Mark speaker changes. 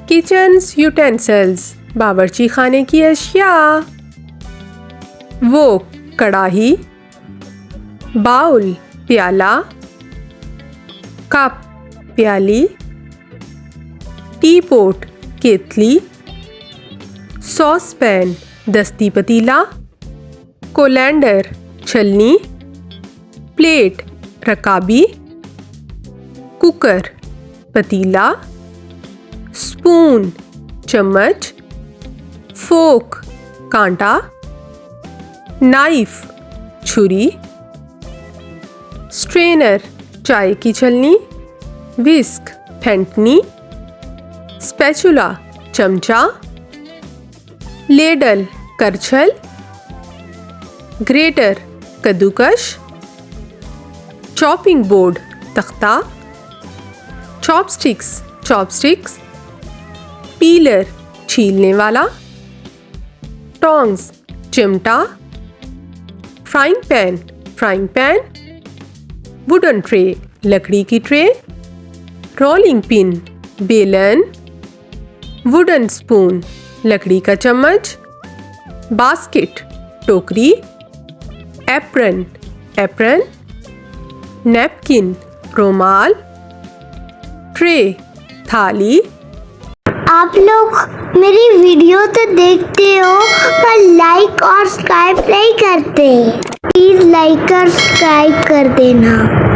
Speaker 1: Kitchens utensils बावर्ची खाने की अशिया। वो कढ़ाई, बाउल प्याला, कप प्याली, टी पोट केतली, सॉस पैन दस्ती पतीला, कोलैंडर छलनी, प्लेट रकाबी, कुकर पतीला, स्पून चम्मच, फोक कांटा, नाइफ छुरी, स्ट्रेनर चाय की छलनी, विस्क फेंटनी, स्पैचुला चमचा, लेडल करछल, ग्रेटर कद्दूकश, चॉपिंग बोर्ड तख्ता, चॉपस्टिक्स, पीलर छीलने वाला, टोंग्स चिमटा, फ्राइंग पैन, वुडन ट्रे लकड़ी की ट्रे, रोलिंग पिन बेलन, वुडन स्पून लकड़ी का चम्मच, बास्केट टोकरी, एप्रन नैपकिन रुमाल, ट्रे थाली।
Speaker 2: आप लोग मेरी वीडियो तो देखते हो पर लाइक और सब्सक्राइब नहीं करते। प्लीज लाइक और सब्सक्राइब कर देना।